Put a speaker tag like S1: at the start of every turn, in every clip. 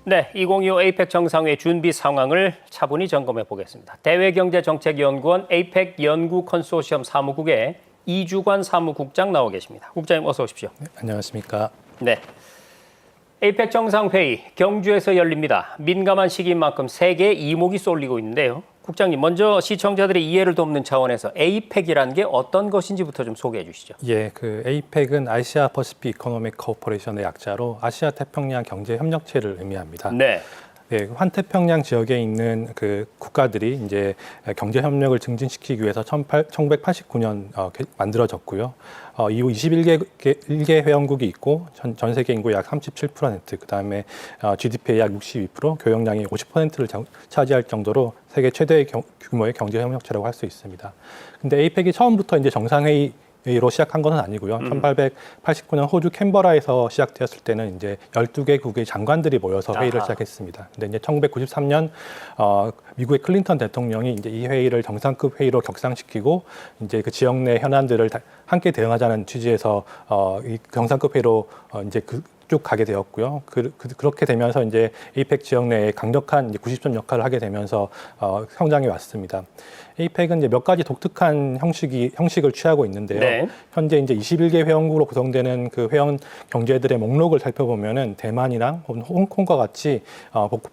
S1: 네, 2025 에이펙 정상회 준비 상황을 차분히 점검해 보겠습니다. 대외경제정책연구원 에이펙 연구 컨소시엄 사무국의 이주관 사무국장 나와 계십니다. 국장님 어서 오십시오.
S2: 네, 안녕하십니까.
S1: 네, 에이펙 정상회의 경주에서 열립니다. 민감한 시기인 만큼 세계의 이목이 쏠리고 있는데요. 국장님, 먼저 시청자들의 이해를 돕는 차원에서 에이펙이라는 게 어떤 것인지부터 좀 소개해 주시죠.
S2: 예, 그 에이펙은 아시아 퍼시픽 이코노믹 코퍼레이션의 약자로 아시아 태평양 경제 협력체를 의미합니다.
S1: 네.
S2: 네, 환태평양 지역에 있는 그 국가들이 이제 경제 협력을 증진시키기 위해서 1989년 만들어졌고요. 이후 21개 회원국이 있고 전 세계 인구 약 37%, 그다음에 GDP의 약 62%, 교역량의 50%를 차지할 정도로 세계 최대의 규모의 경제 협력체라고 할 수 있습니다. 근데 에이펙이 처음부터 이제 정상회의로 시작한 것은 아니고요. 1889년 호주 캔버라에서 시작되었을 때는 이제 12개국의 장관들이 모여서 회의를 시작했습니다. 근데 이제 1993년 미국의 클린턴 대통령이 이제 이 회의를 정상급 회의로 격상시키고 이제 그 지역 내 현안들을 함께 대응하자는 취지에서 이 정상급 회의로 이제 쭉 가게 되었고요. 그렇게 되면서 이제 에이펙 지역 내에 강력한 90점 역할을 하게 되면서 성장해 왔습니다. 에이펙은 이제 몇 가지 독특한 형식을 취하고 있는데요. 네. 현재 이제 21개 회원국으로 구성되는 그 회원 경제들의 목록을 살펴보면은 대만이랑 홍콩과 같이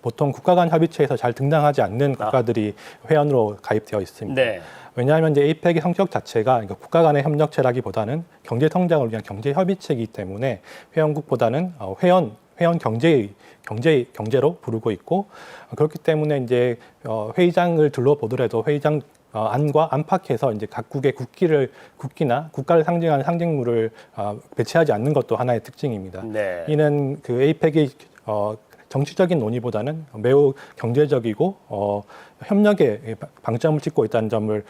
S2: 보통 국가 간 협의체에서 잘 등장하지 않는 국가들이 회원으로 가입되어 있습니다. 네. 왜냐하면 이제 에이펙의 성격 자체가 국가 간의 협력체라기보다는 경제 성장을 위한 경제 협의체이기 때문에 회원국보다는 회원 경제로 부르고 있고, 그렇기 때문에 이제 회의장을 둘러보더라도 회의장 안과 안팎에서 이제 각국의 국기나 국가를 상징하는 상징물을 배치하지 않는 것도 하나의 특징입니다. 네. 이는 그 에이펙이 정치적인 논의보다는 매우 경제적이고 협력에 방점을 찍고 있다는 점을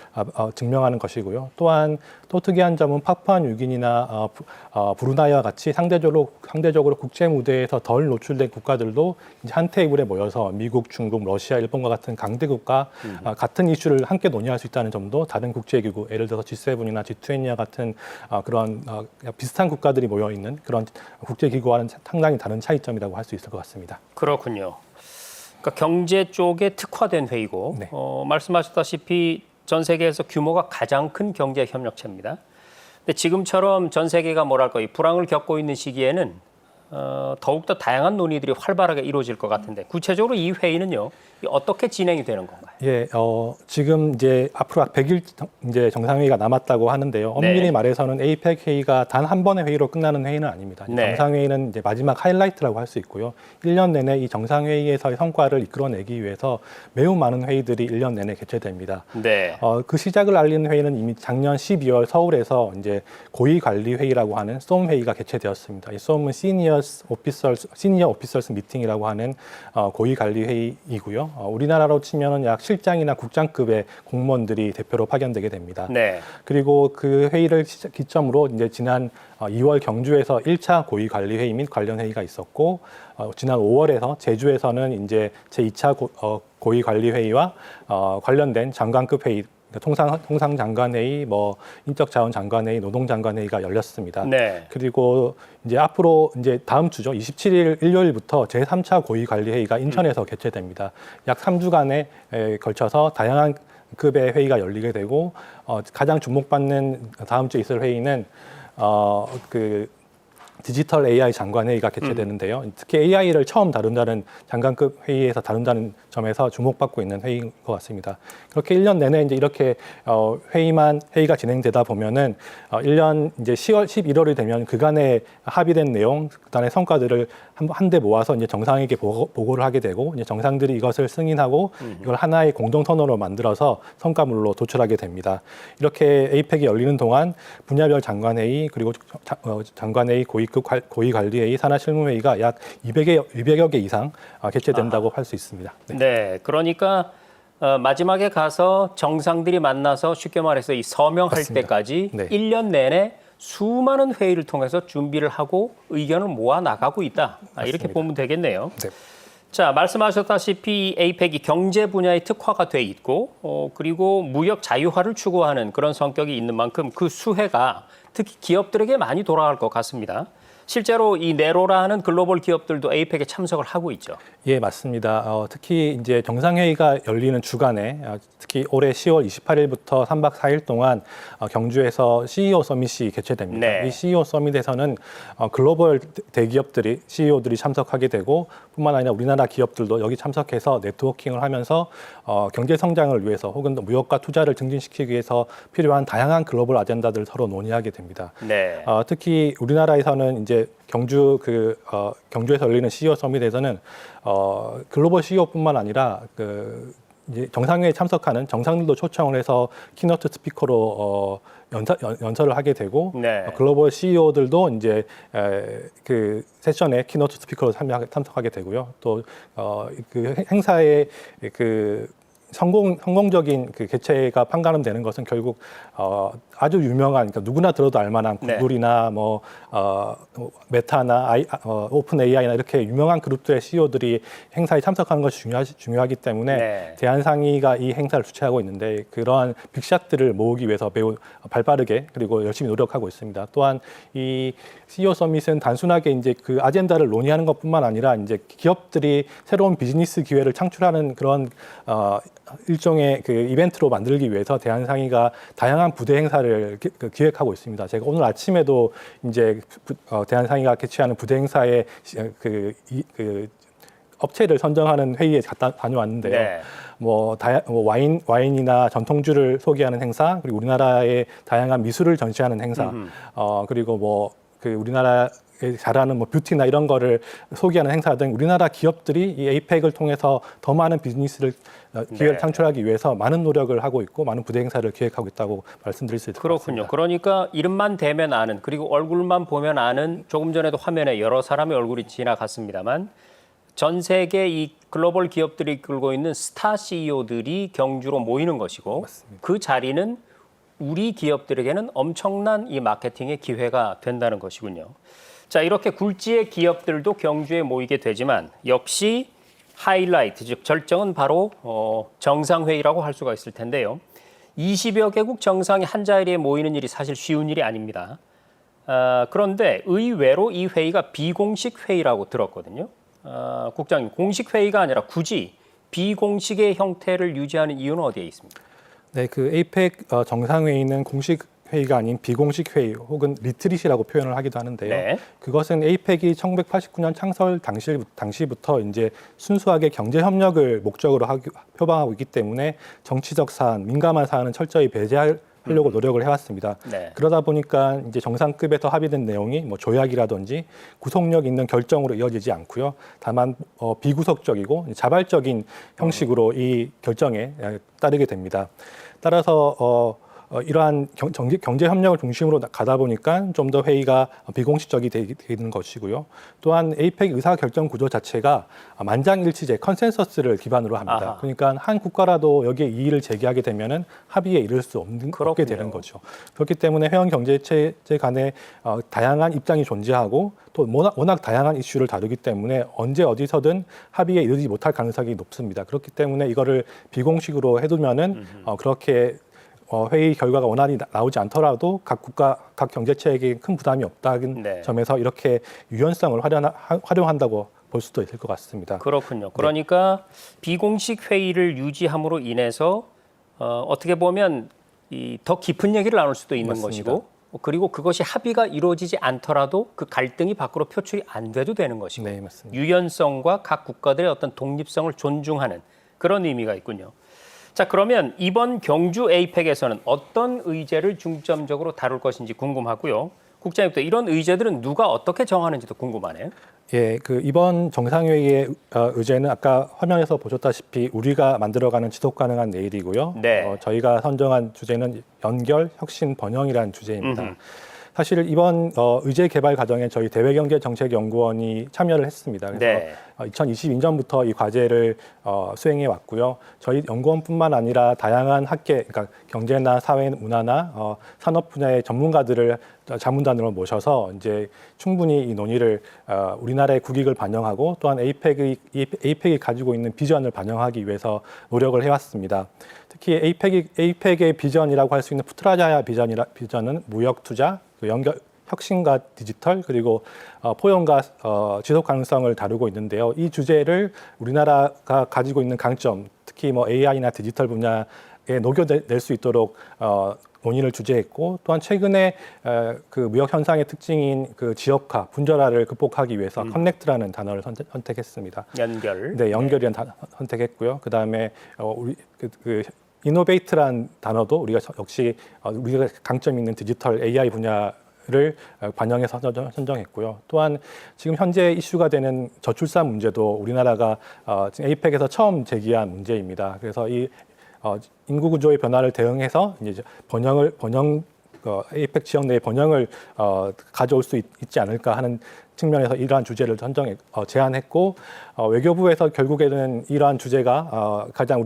S2: 증명하는 것이고요. 또한 또 특이한 점은 파푸아뉴기니나 브루나이와 같이 상대적으로 국제 무대에서 덜 노출된 국가들도 이제 한 테이블에 모여서 미국, 중국, 러시아, 일본과 같은 강대국과 같은 이슈를 함께 논의할 수 있다는 점도 다른 국제기구, 예를 들어서 G7이나 G20와 같은 그런 비슷한 국가들이 모여 있는 그런 국제기구와는 상당히 다른 차이점이라고 할 수 있을 것 같습니다.
S1: 그렇군요. 그러니까 경제 쪽에 특화된 회의고, 네. 말씀하셨다시피 전 세계에서 규모가 가장 큰 경제 협력체입니다. 근데 지금처럼 전 세계가 뭐랄까 이 불황을 겪고 있는 시기에는 더욱더 다양한 논의들이 활발하게 이루어질 것 같은데, 구체적으로 이 회의는요 어떻게 진행이 되는 건가요?
S2: 예, 지금 이제 앞으로 100일 이제 정상회의가 남았다고 하는데요. 엄밀히 네. 말해서는 에이펙 회의가 단 한 번의 회의로 끝나는 회의는 아닙니다. 네. 정상회의는 이제 마지막 하이라이트라고 할 수 있고요. 1년 내내 이 정상회의에서의 성과를 이끌어내기 위해서 매우 많은 회의들이 1년 내내 개최됩니다. 네. 그 시작을 알리는 회의는 이미 작년 12월 서울에서 이제 고위관리회의라고 하는 솜 회의가 개최되었습니다. 이 솜은 시니어 오피서스 미팅이라고 하는 고위관리회의이고요. 우리나라로 치면은 약 실장이나 국장급의 공무원들이 대표로 파견되게 됩니다. 네. 그리고 그 회의를 기점으로 이제 지난 2월 경주에서 1차 고위관리회의 및 관련 회의가 있었고, 지난 5월에서 제주에서는 이제 제2차 고위관리회의와 관련된 장관급 회의, 통상장관회의, 인적자원장관회의, 노동장관회의가 열렸습니다. 네. 그리고 이제 앞으로 이제 다음 주죠. 27일 일요일부터 제3차 고위관리회의가 인천에서 개최됩니다. 약 3주간에 걸쳐서 다양한 급의 회의가 열리게 되고, 가장 주목받는 다음 주에 있을 회의는 디지털 AI 장관회의가 개최되는데요. 특히 AI를 처음 다룬다는 장관급 회의에서 다룬다는 점에서 주목받고 있는 회의인 것 같습니다. 그렇게 1년 내내 이제 이렇게 회의가 진행되다 보면은 1년 이제 10월, 11월이 되면 그간에 합의된 내용, 그다음에 성과들을 한데 모아서 이제 정상에게 보고를 하게 되고, 이제 정상들이 이것을 승인하고 이걸 하나의 공동 선언으로 만들어서 성과물로 도출하게 됩니다. 이렇게 에이펙이 열리는 동안 분야별 장관회의, 그리고 장관회의, 고위관리회의, 산하실무회의가 약 200여 개 이상 개최된다고 할 수 있습니다. 네.
S1: 네, 그러니까 마지막에 가서 정상들이 만나서 쉽게 말해서 이 서명할 맞습니다. 때까지 네. 1년 내내 수많은 회의를 통해서 준비를 하고 의견을 모아 나가고 있다. 이렇게 보면 되겠네요. 네. 자, 말씀하셨다시피 에이펙이 경제 분야에 특화가 돼 있고, 그리고 무역 자유화를 추구하는 그런 성격이 있는 만큼 그 수혜가 특히 기업들에게 많이 돌아갈 것 같습니다. 실제로 이 네로라는 글로벌 기업들도 에이펙에 참석을 하고 있죠.
S2: 예, 맞습니다. 특히 이제 정상회의가 열리는 주간에 특히 올해 10월 28일부터 3박 4일 동안 경주에서 CEO 서밋이 개최됩니다.
S1: 네.
S2: 이 CEO 서밋에서는 글로벌 대기업들이 CEO들이 참석하게 되고 뿐만 아니라 우리나라 기업들도 여기 참석해서 네트워킹을 하면서 경제 성장을 위해서 혹은 무역과 투자를 증진시키기 위해서 필요한 다양한 글로벌 아젠다들을 서로 논의하게 됩니다.
S1: 네.
S2: 특히 우리나라에서는 이제 경주에서 열리는 CEO 서밋에서는 글로벌 CEO뿐만 아니라 이제 정상회의에 참석하는 정상들도 초청을 해서 키노트 스피커로 연설을 하게 되고
S1: 네.
S2: 글로벌 CEO들도 이제 그 세션에 키노트 스피커로 참석하게 되고요. 또 그 행사의 그 성공적인 그 개최가 판가름되는 것은 결국 아주 유명한, 그러니까 누구나 들어도 알만한 구글이나 뭐 메타나 오픈 AI나 이렇게 유명한 그룹들의 CEO들이 행사에 참석하는 것이 중요하기 때문에 대한상의가 이 행사를 주최하고 있는데 그러한 빅샷들을 모으기 위해서 매우 발빠르게 그리고 열심히 노력하고 있습니다. 또한 이 CEO 서밋은 단순하게 이제 그 아젠다를 논의하는 것뿐만 아니라 이제 기업들이 새로운 비즈니스 기회를 창출하는 그런 일종의 그 이벤트로 만들기 위해서 대한상의가 다양한 부대 행사를 기획하고 있습니다. 제가 오늘 아침에도 이제 대한상의가 개최하는 부대 행사에 그 업체를 선정하는 회의에 다녀왔는데요.
S1: 네.
S2: 와인이나 전통주를 소개하는 행사, 그리고 우리나라의 다양한 미술을 전시하는 행사, 그리고 그 우리나라에 잘하는 뷰티나 이런 거를 소개하는 행사 등 우리나라 기업들이 이 에이펙을 통해서 더 많은 기회를 창출하기 위해서 많은 노력을 하고 있고 많은 부대 행사를 기획하고 있다고 말씀드릴 수 있을 것 같습니다.
S1: 그렇군요. 그러니까 이름만 대면 아는, 그리고 얼굴만 보면 아는, 조금 전에도 화면에 여러 사람의 얼굴이 지나갔습니다만 전 세계 이 글로벌 기업들이 끌고 있는 스타 CEO들이 경주로 모이는 것이고
S2: 맞습니다.
S1: 그 자리는 우리 기업들에게는 엄청난 이 마케팅의 기회가 된다는 것이군요. 자, 이렇게 굴지의 기업들도 경주에 모이게 되지만 역시 하이라이트, 즉 절정은 바로 정상회의라고 할 수가 있을 텐데요. 20여 개국 정상이 한 자리에 모이는 일이 사실 쉬운 일이 아닙니다. 그런데 의외로 이 회의가 비공식 회의라고 들었거든요. 국장님, 공식 회의가 아니라 굳이 비공식의 형태를 유지하는 이유는 어디에 있습니까?
S2: 네, 그 에이펙 정상회의는 공식 회의가 아닌 비공식 회의 혹은 리트릿이라고 표현을 하기도 하는데요.
S1: 네.
S2: 그것은 에이펙이 1989년 창설 당시부터 이제 순수하게 경제 협력을 목적으로 표방하고 있기 때문에 정치적 사안, 민감한 사안은 철저히 배제하려고 노력을 해왔습니다.
S1: 네.
S2: 그러다 보니까 이제 정상급에서 합의된 내용이 조약이라든지 구속력 있는 결정으로 이어지지 않고요. 다만 비구속적이고 자발적인 형식으로 이 결정에 따르게 됩니다. 따라서 이러한 경제 협력을 중심으로 가다 보니까 좀 더 회의가 비공식적이 되는 것이고요. 또한 에이펙 의사 결정 구조 자체가 만장일치제 컨센서스를 기반으로 합니다.
S1: 아하.
S2: 그러니까 한 국가라도 여기에 이의를 제기하게 되면은 합의에 이를 수 없게 되는 거죠. 그렇기 때문에 회원 경제체 간에 다양한 입장이 존재하고 또 워낙 다양한 이슈를 다루기 때문에 언제 어디서든 합의에 이르지 못할 가능성이 높습니다. 그렇기 때문에 이거를 비공식으로 해두면은 그렇게 회의 결과가 원활히 나오지 않더라도 각 국가, 각 경제체에게 큰 부담이 없다는 점에서 이렇게 유연성을 활용한다고 볼 수도 있을 것 같습니다.
S1: 그렇군요. 그러니까 비공식 회의를 유지함으로 인해서 어떻게 보면 더 깊은 얘기를 나눌 수도 있는
S2: 맞습니다.
S1: 것이고, 그리고 그것이 합의가 이루어지지 않더라도 그 갈등이 밖으로 표출이 안 돼도 되는 것이고,
S2: 네, 맞습니다.
S1: 유연성과 각 국가들의 어떤 독립성을 존중하는 그런 의미가 있군요. 자, 그러면 이번 경주 에이펙에서는 어떤 의제를 중점적으로 다룰 것인지 궁금하고요. 국장님도 이런 의제들은 누가 어떻게 정하는지도 궁금하네요.
S2: 예, 그 이번 정상회의의 의제는 아까 화면에서 보셨다시피 우리가 만들어가는 지속 가능한 내일이고요.
S1: 네.
S2: 저희가 선정한 주제는 연결, 혁신, 번영이라는 주제입니다. 사실 이번 의제 개발 과정에 저희 대외경제정책연구원이 참여를 했습니다. 그래서 2022년부터 이 과제를 수행해 왔고요. 저희 연구원뿐만 아니라 다양한 학계, 그러니까 경제나 사회, 문화나 산업 분야의 전문가들을 자문단으로 모셔서 이제 충분히 이 논의를 우리나라의 국익을 반영하고 또한 에이펙이 가지고 있는 비전을 반영하기 위해서 노력을 해왔습니다. 특히 에이펙의 비전이라고 할 수 있는 푸트라자야 비전은 무역 투자, 혁신과 디지털 그리고 포용과 지속 가능성을 다루고 있는데요. 이 주제를 우리나라가 가지고 있는 강점, 특히 뭐 AI나 디지털 분야에 녹여낼 수 있도록 논의를 주제했고 또한 최근에 그 무역 현상의 특징인 그 지역화, 분절화를 극복하기 위해서 커넥트라는 단어를 선택했습니다.
S1: 연결.
S2: 네, 연결이라는 단어 선택했고요. 그다음에 우리 그 이노베이트라는 단어도 우리가 역시 우리가 강점 있는 디지털 AI 분야를 반영해서 선정했고요. 또한 지금 현재 이슈가 되는 저출산 문제도 우리나라가 지금 에이펙에서 처음 제기한 문제입니다. 그래서 이 인구 구조의 변화를 대응해서 이제 에이펙 지역 내의 번영을 가져올 수 있지 않을까 하는 측면에서 이러한 주제를 제안했고 외교부에서 결국에는 이러한 주제가 가장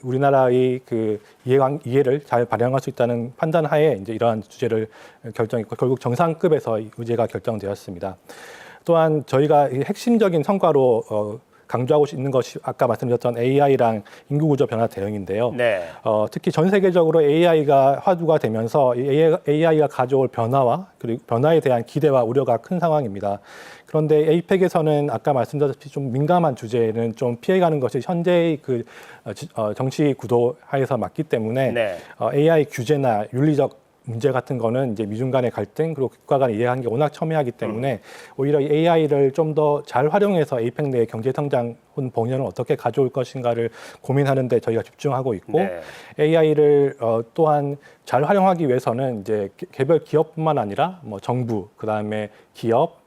S2: 우리나라의 그 이해를 잘 반영할 수 있다는 판단하에 이제 이러한 주제를 결정했고 결국 정상급에서 의제가 결정되었습니다. 또한 저희가 핵심적인 성과로 강조하고 있는 것이 아까 말씀드렸던 AI랑 인구구조 변화 대응인데요.
S1: 네.
S2: 특히 전 세계적으로 AI가 화두가 되면서 AI가 가져올 변화와 그리고 변화에 대한 기대와 우려가 큰 상황입니다. 그런데 에이펙에서는 아까 말씀드렸다시피 좀 민감한 주제는 좀 피해가는 것이 현재의 그 정치 구도 하에서 맞기 때문에
S1: 네.
S2: AI 규제나 윤리적 문제 같은 거는 이제 미중 간의 갈등 그리고 국가 간의 이해관계가 워낙 첨예하기 때문에 오히려 이 AI를 좀 더 잘 활용해서 에이펙 내의 경제 성장 혹은 번영을 어떻게 가져올 것인가를 고민하는 데 저희가 집중하고 있고
S1: 네.
S2: AI를 또한 잘 활용하기 위해서는 이제 개별 기업뿐만 아니라 뭐 정부 그다음에 기업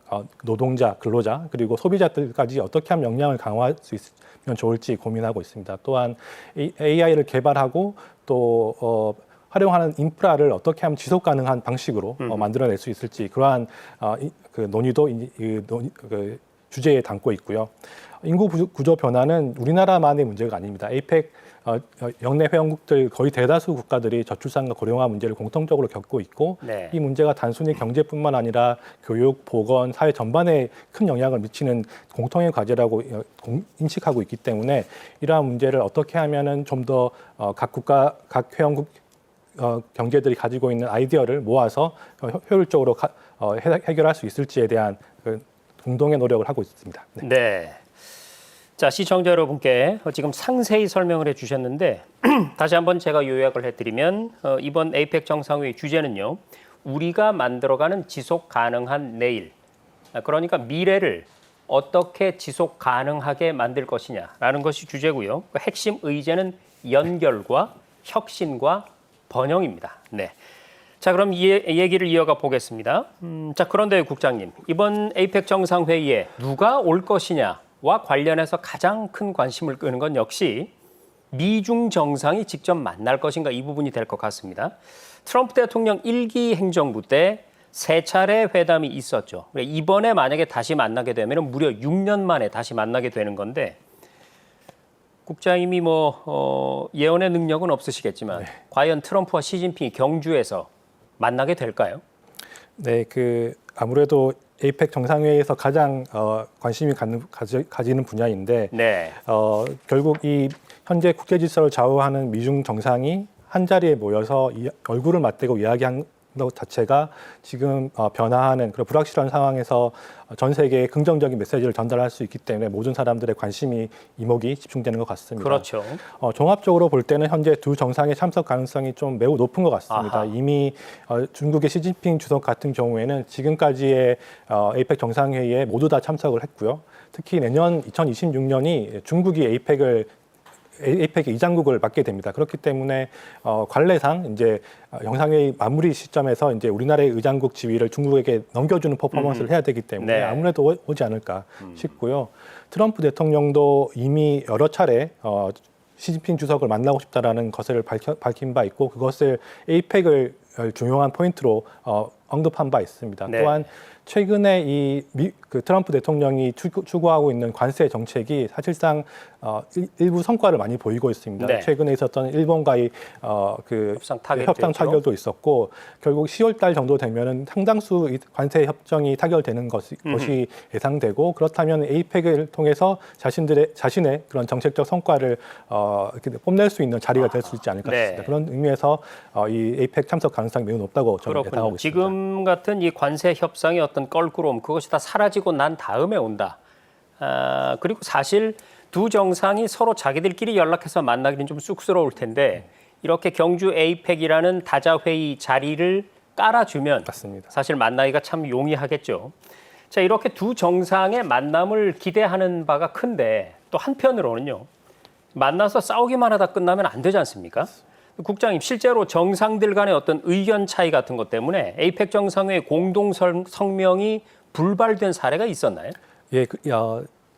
S2: 노동자, 근로자 그리고 소비자들까지 어떻게 하면 역량을 강화할 수 있으면 좋을지 고민하고 있습니다. 또한 AI를 개발하고 또 활용하는 인프라를 어떻게 하면 지속 가능한 방식으로 만들어낼 수 있을지 그러한 그 논의도 그 주제에 담고 있고요. 인구 구조 변화는 우리나라만의 문제가 아닙니다. 에이펙 영내 회원국들 거의 대다수 국가들이 저출산과 고령화 문제를 공통적으로 겪고 있고
S1: 네.
S2: 이 문제가 단순히 경제뿐만 아니라 교육, 보건, 사회 전반에 큰 영향을 미치는 공통의 과제라고 인식하고 있기 때문에 이러한 문제를 어떻게 하면은 좀 더 각 국가, 각 회원국 경제들이 가지고 있는 아이디어를 모아서 효율적으로 해결할 수 있을지에 대한 그 공동의 노력을 하고 있습니다. 네.
S1: 네. 자, 시청자 여러분께 지금 상세히 설명을 해주셨는데 다시 한번 제가 요약을 해드리면 이번 에이펙 정상회의 주제는요. 우리가 만들어가는 지속 가능한 내일, 그러니까 미래를 어떻게 지속 가능하게 만들 것이냐라는 것이 주제고요. 그 핵심 의제는 연결과 혁신과 번영입니다. 네. 자, 그럼 이 얘기를 이어가 보겠습니다. 자, 그런데 국장님, 이번 에이펙 정상회의에 누가 올 것이냐와 관련해서 가장 큰 관심을 끄는 건 역시 미중 정상이 직접 만날 것인가 이 부분이 될 것 같습니다. 트럼프 대통령 1기 행정부 때 3차례 회담이 있었죠. 이번에 만약에 다시 만나게 되면 무려 6년 만에 다시 만나게 되는 건데 국장님이 예언의 능력은 없으시겠지만
S2: 네.
S1: 과연 트럼프와 시진핑이 경주에서 만나게 될까요?
S2: 네, 아무래도 에이펙 정상회의에서 가장 관심이 가지는 분야인데
S1: 네.
S2: 결국 이 현재 국제 질서를 좌우하는 미중 정상이 한 자리에 모여서 얼굴을 맞대고 이야기한 것 자체가 지금 변화하는 그런 불확실한 상황에서 전 세계에 긍정적인 메시지를 전달할 수 있기 때문에 모든 사람들의 관심이 이목이 집중되는 것 같습니다.
S1: 그렇죠.
S2: 종합적으로 볼 때는 현재 두 정상의 참석 가능성이 좀 매우 높은 것 같습니다.
S1: 아하.
S2: 이미 중국의 시진핑 주석 같은 경우에는 지금까지의 에이펙 정상회의에 모두 다 참석을 했고요. 특히 내년 2026년이 중국이 에이펙의 이장국을 맡게 됩니다. 그렇기 때문에 관례상 이제 정상회의 마무리 시점에서 이제 우리나라의 의장국 지위를 중국에게 넘겨주는 퍼포먼스를 해야 되기 때문에
S1: 네.
S2: 아무래도 오지 않을까 싶고요. 트럼프 대통령도 이미 여러 차례 시진핑 주석을 만나고 싶다라는 것을 밝힌 바 있고 그것을 에이펙을 중요한 포인트로 언급한 바 있습니다.
S1: 네.
S2: 또한 최근에 그 트럼프 대통령이 추구하고 있는 관세 정책이 사실상 일부 성과를 많이 보이고 있습니다.
S1: 네.
S2: 최근에 있었던 일본과의 협상 타결도 있었고 결국 10월달 정도 되면은 상당수 관세 협정이 타결되는 것이 예상되고 그렇다면 에이펙을 통해서 자신의 그런 정책적 성과를 이렇게 뽐낼 수 있는 자리가 될 수 있지 않을까 싶습니다.
S1: 네.
S2: 그런 의미에서 이 에이펙 참석 가능성이 매우 높다고 저는
S1: 그렇군요.
S2: 예상하고 있습니다.
S1: 지금 같은 이 관세 협상의 어떤 껄끄러움 그것이 다 사라지고 난 다음에 온다. 그리고 사실 두 정상이 서로 자기들끼리 연락해서 만나기는 좀 쑥스러울 텐데 이렇게 경주 에이펙이라는 다자회의 자리를 깔아주면
S2: 맞습니다.
S1: 사실 만나기가 참 용이하겠죠. 자, 이렇게 두 정상의 만남을 기대하는 바가 큰데 또 한편으로는요. 만나서 싸우기만 하다 끝나면 안 되지 않습니까? 국장님, 실제로 정상들 간의 어떤 의견 차이 같은 것 때문에 에이펙 정상회의 공동 성명이 불발된 사례가 있었나요?
S2: 예,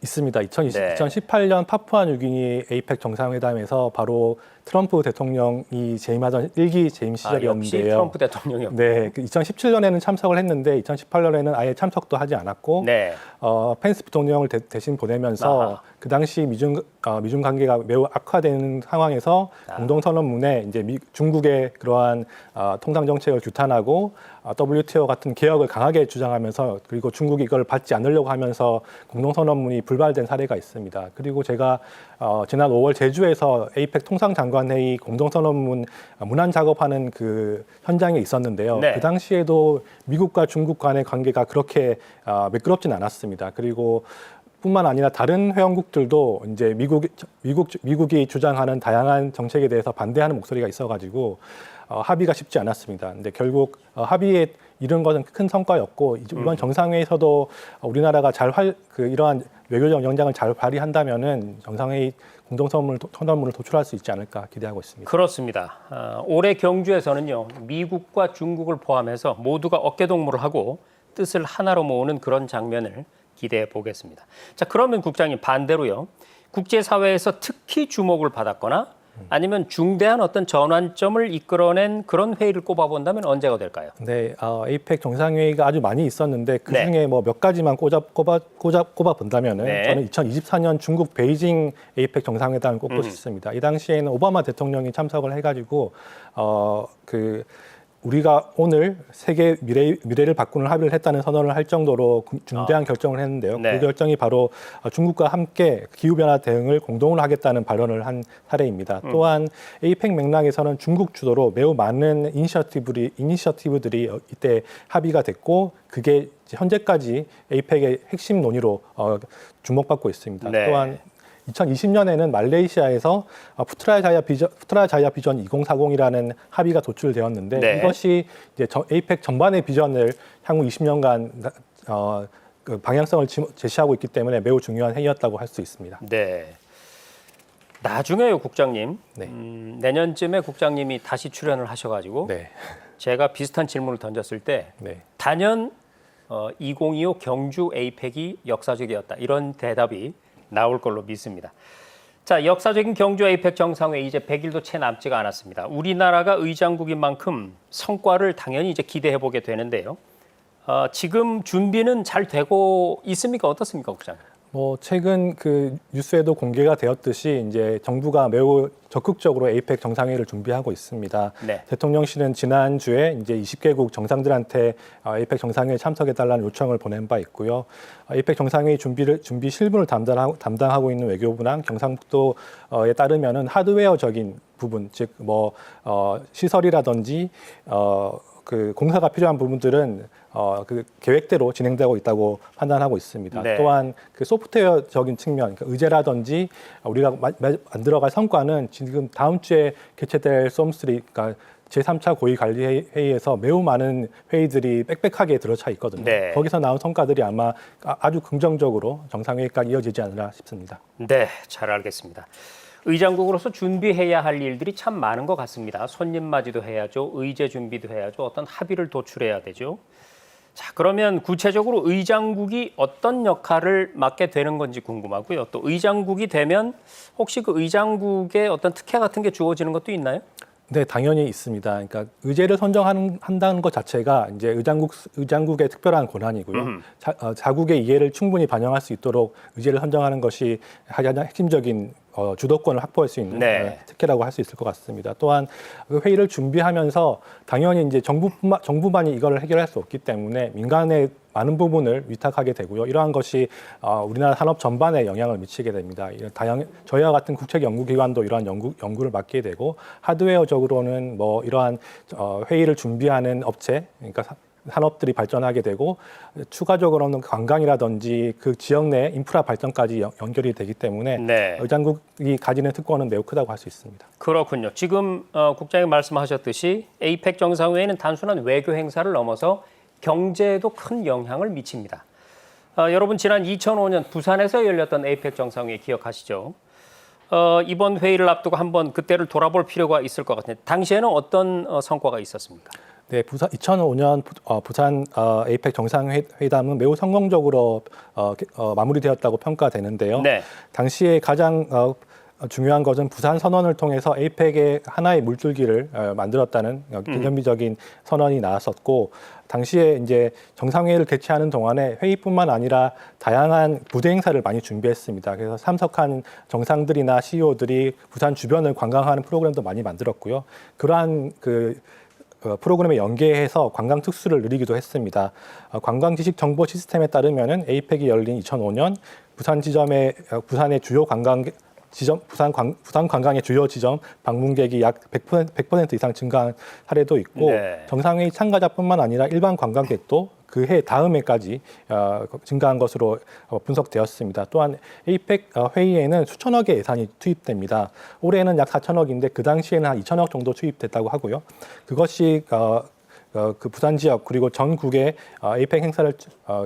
S2: 있습니다. 2018년 파푸아뉴기니 에이펙 정상회담에서 바로 트럼프 대통령이 재임하던 1기 재임 시절이었는데요.
S1: 역시 트럼프 대통령이었고.
S2: 네, 2017년에는 참석을 했는데 2018년에는 아예 참석도 하지 않았고
S1: 네.
S2: 펜스 부통령을 대신 보내면서
S1: 아하.
S2: 그 당시 미중 관계가 매우 악화되는 상황에서 공동선언문에 이제 중국의 그러한 통상 정책을 규탄하고 WTO 같은 개혁을 강하게 주장하면서 그리고 중국이 이걸 받지 않으려고 하면서 공동선언문이 불발된 사례가 있습니다. 그리고 제가 지난 5월 제주에서 에이펙 통상장관회의 공동선언문 문안 작업하는 그 현장에 있었는데요.
S1: 네.
S2: 그 당시에도 미국과 중국 간의 관계가 그렇게 매끄럽진 않았습니다. 그리고 뿐만 아니라 다른 회원국들도 이제 미국이 주장하는 다양한 정책에 대해서 반대하는 목소리가 있어가지고 합의가 쉽지 않았습니다. 근데 결국 합의에 이른 것은 큰 성과였고 이번 정상회의에서도 우리나라가 이러한 외교적 역량을 잘 발휘한다면은 정상회의 공동선언문을 도출할 수 있지 않을까 기대하고 있습니다.
S1: 그렇습니다. 올해 경주에서는요. 미국과 중국을 포함해서 모두가 어깨동무를 하고 뜻을 하나로 모으는 그런 장면을 기대해 보겠습니다. 자, 그러면 국장님 반대로요. 국제사회에서 특히 주목을 받았거나 아니면 중대한 어떤 전환점을 이끌어낸 그런 회의를 꼽아본다면 언제가 될까요?
S2: 네, 에이펙 정상회의가 아주 많이 있었는데 그 중에 뭐 몇 가지만 꼽아 본다면은
S1: 네.
S2: 저는 2024년 중국 베이징 에이펙 정상회담을 꼽고 싶습니다. 이 당시에는 오바마 대통령이 참석을 해가지고 우리가 오늘 세계 미래를 바꾸는 합의를 했다는 선언을 할 정도로 중대한 결정을 했는데요.
S1: 네.
S2: 그 결정이 바로 중국과 함께 기후변화 대응을 공동으로 하겠다는 발언을 한 사례입니다. 또한 에이펙 맥락에서는 중국 주도로 매우 많은 이니셔티브들이 이때 합의가 됐고 그게 현재까지 에이펙의 핵심 논의로 주목받고 있습니다.
S1: 네.
S2: 또한 2020년에는 말레이시아에서 푸트라자야 비전 2040이라는 합의가 도출되었는데
S1: 네.
S2: 이것이 이제 에이펙 전반의 비전을 향후 20년간 그 방향성을 제시하고 있기 때문에 매우 중요한 회의였다고 할 수 있습니다.
S1: 네. 나중에요, 국장님.
S2: 네.
S1: 내년쯤에 국장님이 다시 출연을 하셔가지고
S2: 네.
S1: 제가 비슷한 질문을 던졌을 때
S2: 네.
S1: 단연 2025 경주 에이펙이 역사적이었다. 이런 대답이 나올 걸로 믿습니다. 자, 역사적인 경주 에이펙 정상회의 이제 100일도 채 남지가 않았습니다. 우리나라가 의장국인 만큼 성과를 당연히 이제 기대해 보게 되는데요. 지금 준비는 잘 되고 있습니까? 어떻습니까, 국장?
S2: 최근 그 뉴스에도 공개가 되었듯이 이제 정부가 매우 적극적으로 에이펙 정상회의를 준비하고 있습니다.
S1: 네.
S2: 대통령실은 지난주에 이제 20개국 정상들한테 에이펙 정상회의에 참석해달라는 요청을 보낸 바 있고요. 에이펙 정상회의 준비 실무를 담당하고 있는 외교부랑 경상북도에 따르면은 하드웨어적인 부분, 즉 시설이라든지 그 공사가 필요한 부분들은 그 계획대로 진행되고 있다고 판단하고 있습니다.
S1: 네.
S2: 또한 그 소프트웨어적인 측면, 그러니까 의제라든지 우리가 만들어갈 성과는 지금 다음 주에 개최될 솜3, 그러니까 제3차 고위관리회의에서 매우 많은 회의들이 빽빽하게 들어차 있거든요.
S1: 네.
S2: 거기서 나온 성과들이 아마 아주 긍정적으로 정상회의까지 이어지지 않으라 싶습니다.
S1: 네, 잘 알겠습니다. 의장국으로서 준비해야 할 일들이 참 많은 것 같습니다. 손님 맞이도 해야죠. 의제 준비도 해야죠. 어떤 합의를 도출해야 되죠. 자, 그러면 구체적으로 의장국이 어떤 역할을 맡게 되는 건지 궁금하고요. 또 의장국이 되면 혹시 그 의장국의 어떤 특혜 같은 게 주어지는 것도 있나요?
S2: 네, 당연히 있습니다. 그러니까 의제를 선정한다는 것 자체가 이제 의장국의 특별한 권한이고요. 자국의 이해를 충분히 반영할 수 있도록 의제를 선정하는 것이 가장 핵심적인 주도권을 확보할 수 있는
S1: 네.
S2: 특혜라고 할 수 있을 것 같습니다. 또한 그 회의를 준비하면서 당연히 이제 정부만이 이걸 해결할 수 없기 때문에 민간의 많은 부분을 위탁하게 되고요. 이러한 것이 우리나라 산업 전반에 영향을 미치게 됩니다. 저희와 같은 국책 연구기관도 이러한 연구를 맡게 되고 하드웨어적으로는 뭐 이러한 회의를 준비하는 업체, 그러니까 산업들이 발전하게 되고 추가적으로는 관광이라든지 그 지역 내 인프라 발전까지 연결이 되기 때문에
S1: 네.
S2: 의장국이 가지는 특권은 매우 크다고 할 수 있습니다.
S1: 그렇군요. 지금 국장님 말씀하셨듯이 에이펙 정상회의는 단순한 외교 행사를 넘어서 경제에도 큰 영향을 미칩니다. 여러분 지난 2005년 부산에서 열렸던 에이펙 정상회의 기억하시죠? 이번 회의를 앞두고 한번 그때를 돌아볼 필요가 있을 것 같은데 당시에는 어떤 성과가 있었습니까?
S2: 네, 2005년 부산 에이펙 정상회담은 매우 성공적으로 마무리되었다고 평가되는데요.
S1: 네.
S2: 당시에 가장 중요한 것은 부산 선언을 통해서 에이펙의 하나의 물줄기를 만들었다는 기념비적인 선언이 나왔었고, 당시에 이제 정상회의를 개최하는 동안에 회의뿐만 아니라 다양한 부대 행사를 많이 준비했습니다. 그래서 참석한 정상들이나 CEO들이 부산 주변을 관광하는 프로그램도 많이 만들었고요. 그러한 프로그램에 연계해서 관광 특수를 누리기도 했습니다. 관광 지식 정보 시스템에 따르면은 에이펙이 열린 2005년 부산의 주요 관광 지점, 부산 관광의 주요 지점 방문객이 약 100% 이상 증가한 사례도 있고,
S1: 네.
S2: 정상회의 참가자뿐만 아니라 일반 관광객도 그 해 다음 해까지 증가한 것으로 분석되었습니다. 또한 에이펙 회의에는 수천억의 예산이 투입됩니다. 올해는 약 4천억인데 그 당시에는 한 2천억 정도 투입됐다고 하고요. 그것이 그 부산 지역 그리고 전국의 에이펙 행사를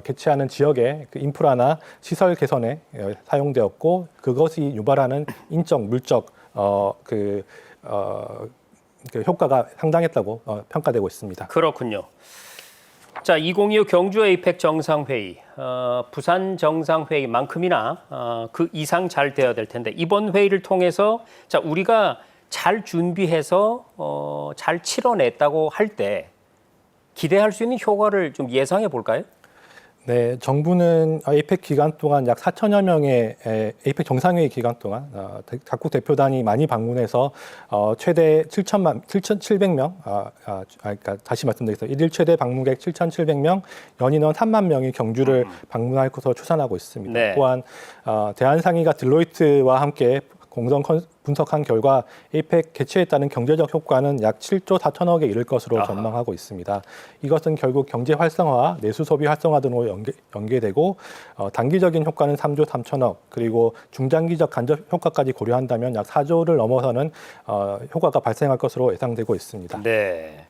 S2: 개최하는 지역의 그 인프라나 시설 개선에 사용되었고, 그것이 유발하는 인적, 물적 그 효과가 상당했다고 평가되고 있습니다.
S1: 그렇군요. 자, 2025 경주 에이펙 정상회의, 부산 정상회의만큼이나 그 이상 잘 되어야 될 텐데 이번 회의를 통해서 자 우리가 잘 준비해서 잘 치러냈다고 할 때 기대할 수 있는 효과를 좀 예상해 볼까요?
S2: 네, 정부는 에이펙 기간 동안 약 4천여 명의 에이펙 정상회의 기간 동안 각국 대표단이 많이 방문해서 최대 7,700명, 그러니까 다시 말씀드리겠습니다. 일일 최대 방문객 7,700명, 연인원 3만 명이 경주를 방문할 것으로 추산하고 있습니다.
S1: 네.
S2: 또한 대한상의가 딜로이트와 함께 공동 분석한 결과 에이펙 개최에 따른 경제적 효과는 약 7조 4천억에 이를 것으로 전망하고 있습니다. 이것은 결국 경제 활성화, 내수 소비 활성화 등으로 연계되고 단기적인 효과는 3조 3천억, 그리고 중장기적 간접 효과까지 고려한다면 약 4조를 넘어서는 효과가 발생할 것으로 예상되고 있습니다.
S1: 네.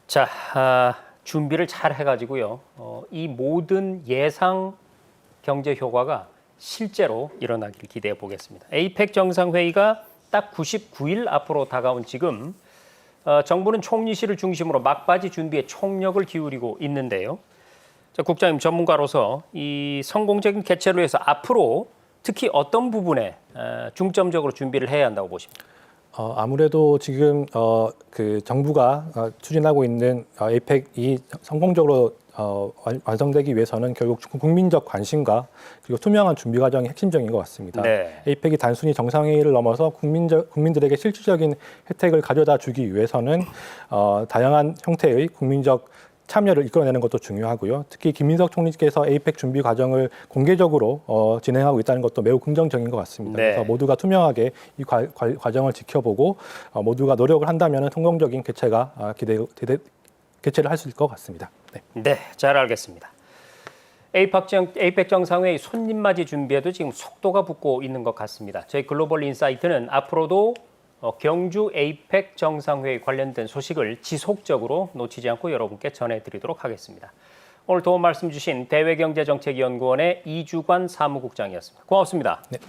S1: 자, 준비를 잘 해가지고요. 이 모든 예상 경제 효과가 실제로 일어나길 기대해 보겠습니다. 에이펙 정상회의가 딱 99일 앞으로 다가온 지금 정부는 총리실을 중심으로 막바지 준비에 총력을 기울이고 있는데요. 자, 국장님 전문가로서 이 성공적인 개최를 위해서 앞으로 특히 어떤 부분에 중점적으로 준비를 해야 한다고 보십니까?
S2: 아무래도 지금 그 정부가 추진하고 있는 에이펙이 성공적으로 완성되기 위해서는 결국 국민적 관심과 그리고 투명한 준비 과정이 핵심적인 것 같습니다.
S1: 네.
S2: 에이펙이 단순히 정상회의를 넘어서 국민들에게 실질적인 혜택을 가져다 주기 위해서는 다양한 형태의 국민적 참여를 이끌어내는 것도 중요하고요. 특히 김민석 총리께서 에이펙 준비 과정을 공개적으로 진행하고 있다는 것도 매우 긍정적인 것 같습니다.
S1: 네.
S2: 그래서 모두가 투명하게 이 과정을 지켜보고 모두가 노력을 한다면 성공적인 개최가 개최를 할 수 있을 것 같습니다. 네.
S1: 네, 잘 알겠습니다. 에이펙 정상회의 손님맞이 준비에도 지금 속도가 붙고 있는 것 같습니다. 저희 글로벌 인사이트는 앞으로도 경주 에이펙 정상회의 관련된 소식을 지속적으로 놓치지 않고 여러분께 전해드리도록 하겠습니다. 오늘 도움 말씀 주신 대외경제정책연구원의 이주관 사무국장이었습니다. 고맙습니다.
S2: 네.